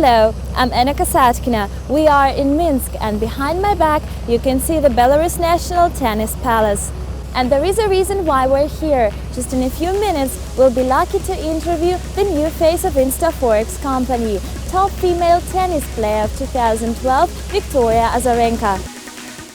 Hello, I'm Anna Kasatkina. We are in Minsk, and behind my back you can see the Belarus National Tennis Palace. And there is a reason why we're here. Just in a few minutes we'll be lucky to interview the new face of InstaForex company, top female tennis player of 2012, Victoria Azarenka.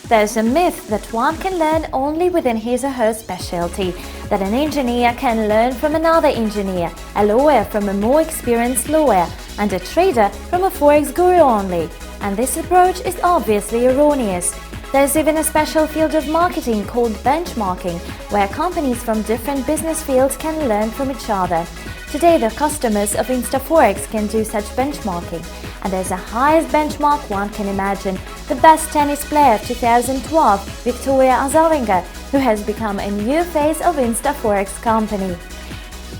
There's a myth that one can learn only within his or her specialty, that an engineer can learn from another engineer, a lawyer from a more experienced lawyer, and a trader from a forex guru only. And this approach is obviously erroneous. There's even a special field of marketing called benchmarking, where companies from different business fields can learn from each other. Today the customers of InstaForex can do such benchmarking. And as the highest benchmark one can imagine, the best tennis player of 2012, Victoria Azarenka, who has become a new face of InstaForex company.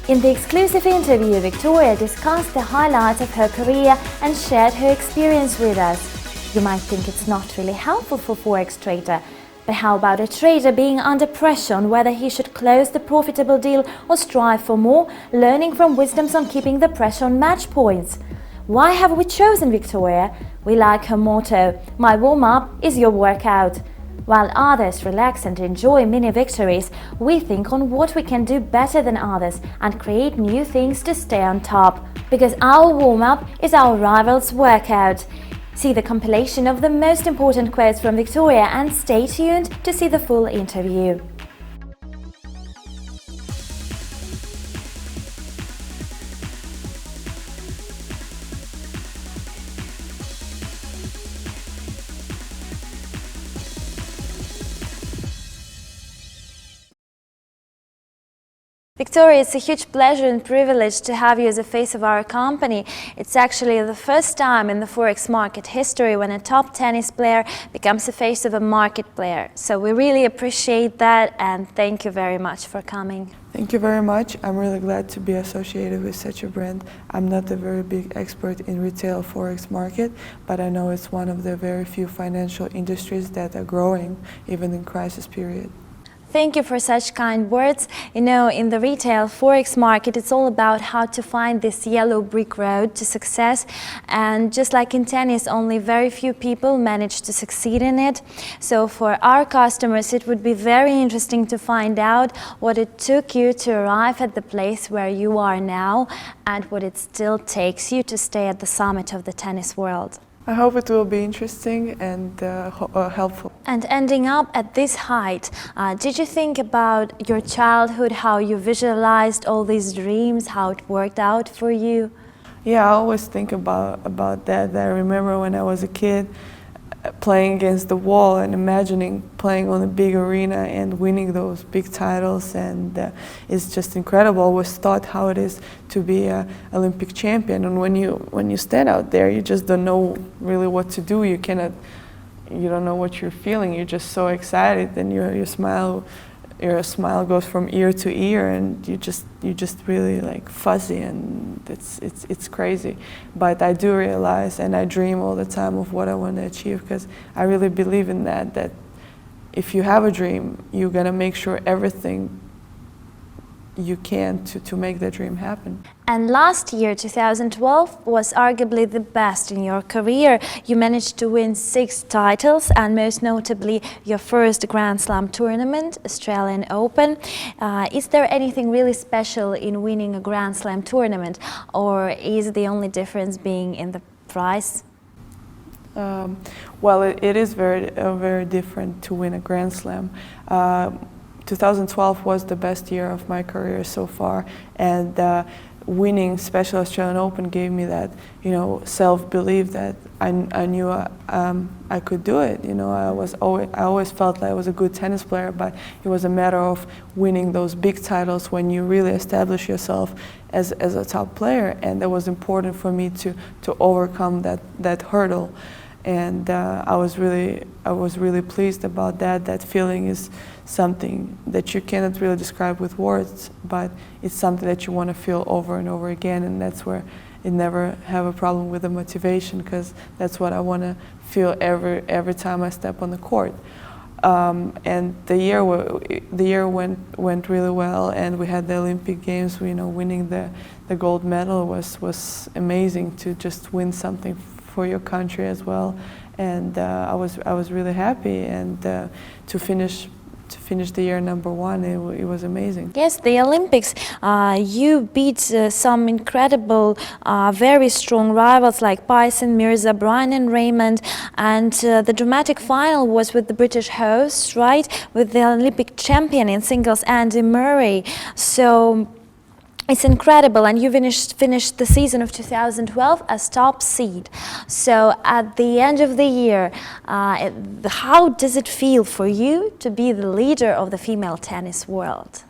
In the exclusive interview, Victoria discussed the highlights of her career and shared her experience with us. You might think it's not really helpful for forex trader, but how about a trader being under pressure on whether he should close the profitable deal or strive for more, learning from wisdoms on keeping the pressure on match points? Why have we chosen Victoria? We like her motto, "My warm-up is your workout." While others relax and enjoy mini victories, we think on what we can do better than others and create new things to stay on top. Because our warm-up is our rival's workout. See the compilation of the most important quotes from Victoria and stay tuned to see the full interview. Victoria, it's a huge pleasure and privilege to have you as a face of our company. It's actually the first time in the forex market history when a top tennis player becomes the face of a market player. So we really appreciate that, and thank you very much for coming. Thank you very much. I'm really glad to be associated with such a brand. I'm not a very big expert in retail forex market, but I know it's one of the very few financial industries that are growing even in crisis period. Thank you for such kind words. You know, in the retail forex market, it's all about how to find this yellow brick road to success. And just like in tennis, only very few people manage to succeed in it. So for our customers, it would be very interesting to find out what it took you to arrive at the place where you are now and what it still takes you to stay at the summit of the tennis world. I hope it will be interesting and helpful. And ending up at this height, did you think about your childhood, how you visualized all these dreams, how it worked out for you? Yeah, I always think about that. I remember when I was a kid playing against the wall and imagining playing on a big arena and winning those big titles, and it's just incredible. I was taught how it is to be an Olympic champion, and when you stand out there, you just don't know really what to do. You don't know what you're feeling. You're just so excited, and your smile goes from ear to ear, and you just really like fuzzy, and it's crazy. But I do realize, and I dream all the time of what I want to achieve, because I really believe in that if you have a dream, you're gonna make sure everything you can to make that dream happen. And last year, 2012, was arguably the best in your career. You managed to win 6 titles, and most notably your first Grand Slam tournament, Australian Open. Is there anything really special in winning a Grand Slam tournament, or is the only difference being in the prize? Well, it is very different to win a Grand Slam. 2012 was the best year of my career so far, and winning Special Australian Open gave me that, self-belief that I knew I could do it. I always felt that I was a good tennis player, but it was a matter of winning those big titles when you really establish yourself as a top player, and that was important for me to overcome that hurdle. And I was really pleased about that. That feeling is something that you cannot really describe with words, but it's something that you want to feel over and over again, and that's where it never have a problem with the motivation, because that's what I want to feel every time I step on the court. And the year went really well, and we had the Olympic Games. Winning the gold medal was amazing, to just win something for your country as well. And I was really happy, and to finish the year #1, it was amazing. Yes, the Olympics, you beat some incredible, very strong rivals like Bison, Mirza, Brian and Raymond, and the dramatic final was with the British hosts, right, with the Olympic champion in singles, Andy Murray. So it's incredible, and you finished the season of 2012 as top seed. So at the end of the year, how does it feel for you to be the leader of the female tennis world?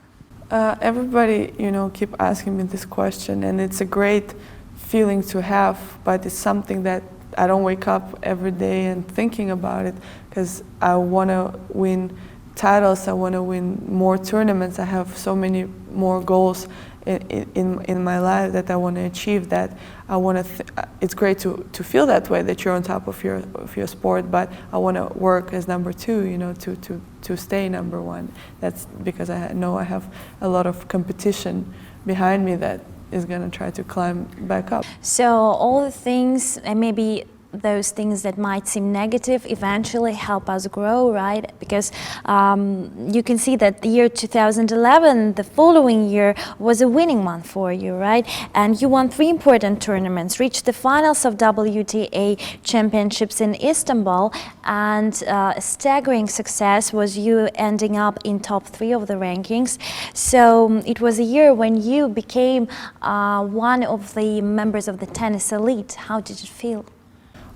Everybody, keep asking me this question, and it's a great feeling to have, but it's something that I don't wake up every day and thinking about it, because I want to win titles, I want to win more tournaments, I have so many more goals in my life that I want to achieve, that I want to. It's great to feel that way, that you're on top of your sport, but I want to work as #2, to stay #1. That's because I know I have a lot of competition behind me that is going to try to climb back up. So all the things, and maybe those things that might seem negative, eventually help us grow, right? Because you can see that the year 2011, the following year, was a winning one for you, right? And you won 3 important tournaments, reached the finals of WTA championships in Istanbul, and a staggering success was you ending up in top 3 of the rankings. So it was a year when you became one of the members of the tennis elite. How did it feel?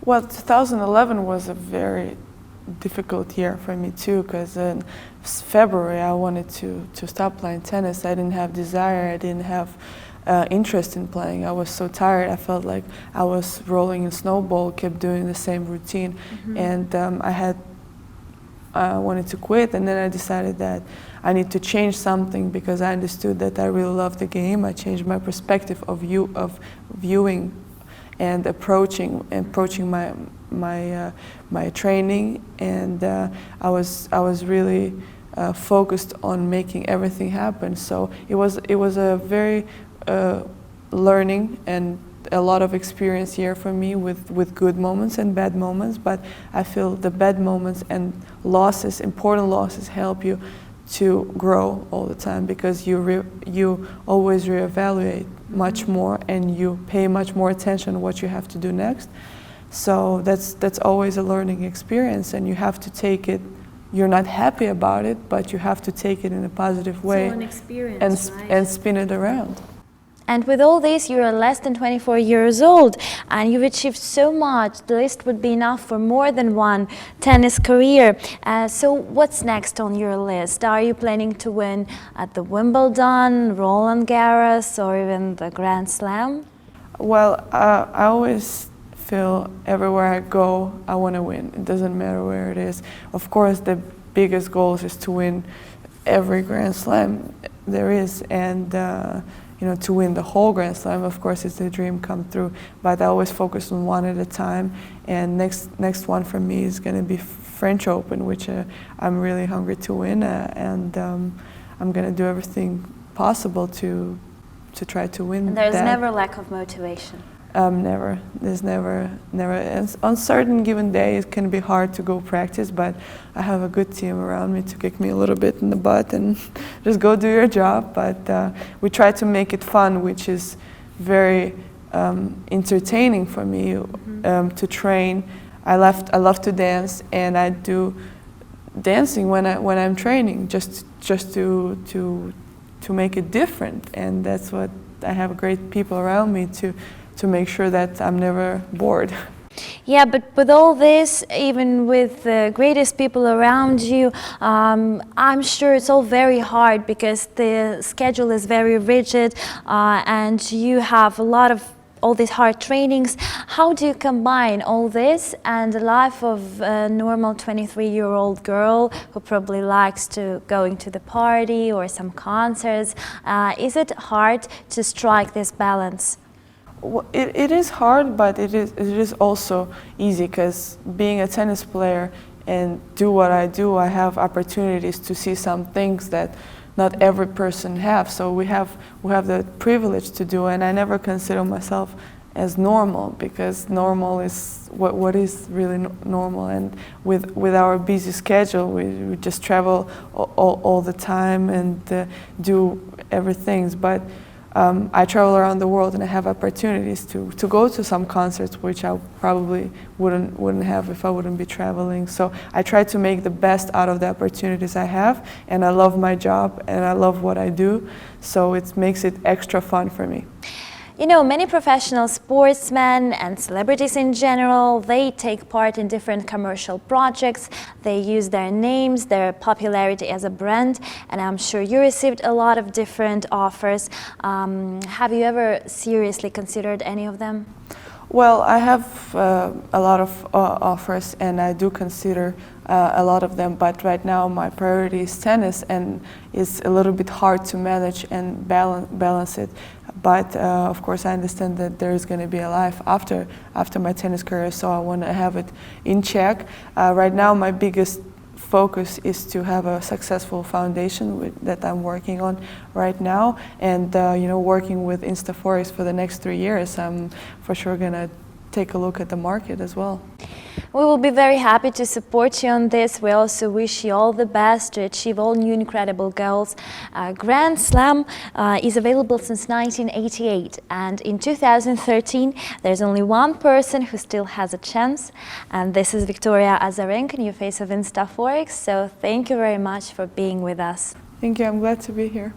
Well, 2011 was a very difficult year for me too, because in February I wanted to stop playing tennis. I didn't have desire, I didn't have interest in playing. I was so tired, I felt like I was rolling in snowball, kept doing the same routine. And I wanted to quit, and then I decided that I need to change something, because I understood that I really loved the game. I changed my perspective of viewing and approaching my training, and I was really focused on making everything happen. So it was a very learning and a lot of experience here for me, with good moments and bad moments. But I feel the bad moments and losses, important losses, help you to grow all the time, because you always reevaluate much more, and you pay much more attention to what you have to do next. So that's always a learning experience, and you have to take it. You're not happy about it, but you have to take it in a positive way, so an experience, and spin it around. And with all this, you're less than 24 years old, and you've achieved so much. The list would be enough for more than one tennis career. So what's next on your list? Are you planning to win at the Wimbledon, Roland Garros, or even the Grand Slam? Well, I always feel everywhere I go, I want to win. It doesn't matter where it is. Of course, the biggest goal is to win every Grand Slam there is, and to win the whole Grand Slam, of course, it's a dream come true. But I always focus on one at a time. And next one for me is going to be French Open, which I'm really hungry to win, and I'm going to do everything possible to try to win. And there's never lack of motivation. Never. There's never. And on certain given days, it can be hard to go practice, but I have a good team around me to kick me a little bit in the butt and just go do your job. But we try to make it fun, which is very entertaining for me to train. I love to dance, and I do dancing when I'm training, just to make it different. And that's what I have great people around me to make sure that I'm never bored. Yeah, but with all this, even with the greatest people around you, I'm sure it's all very hard, because the schedule is very rigid, and you have a lot of all these hard trainings. How do you combine all this and the life of a normal 23-year-old girl who probably likes to going to the party or some concerts? Is it hard to strike this balance? Well, it is hard, but it is also easy, because being a tennis player and do what I do, I have opportunities to see some things that not every person have. So we have the privilege to do, and I never consider myself as normal, because normal is what is really normal. And with our busy schedule, we just travel all the time and do everything. But I travel around the world, and I have opportunities to go to some concerts, which I probably wouldn't have if I wouldn't be traveling. So I try to make the best out of the opportunities I have, and I love my job and I love what I do, so it makes it extra fun for me. You know, many professional sportsmen and celebrities in general, they take part in different commercial projects. They use their names, their popularity as a brand, and I'm sure you received a lot of different offers. Have you ever seriously considered any of them? Well, I have a lot of offers, and I do consider a lot of them, but right now my priority is tennis, and it's a little bit hard to manage and balance it. But of course I understand that there is going to be a life after my tennis career, so I want to have it in check. Right now my biggest focus is to have a successful foundation that I'm working on right now, and working with InstaForex for the next 3 years. I'm for sure going to take a look at the market as well. We will be very happy to support you on this. We also wish you all the best to achieve all new incredible goals. Grand Slam is available since 1988, and in 2013 there's only one person who still has a chance, and this is Victoria Azarenka, new face of InstaForex. So thank you very much for being with us. Thank you, I'm glad to be here.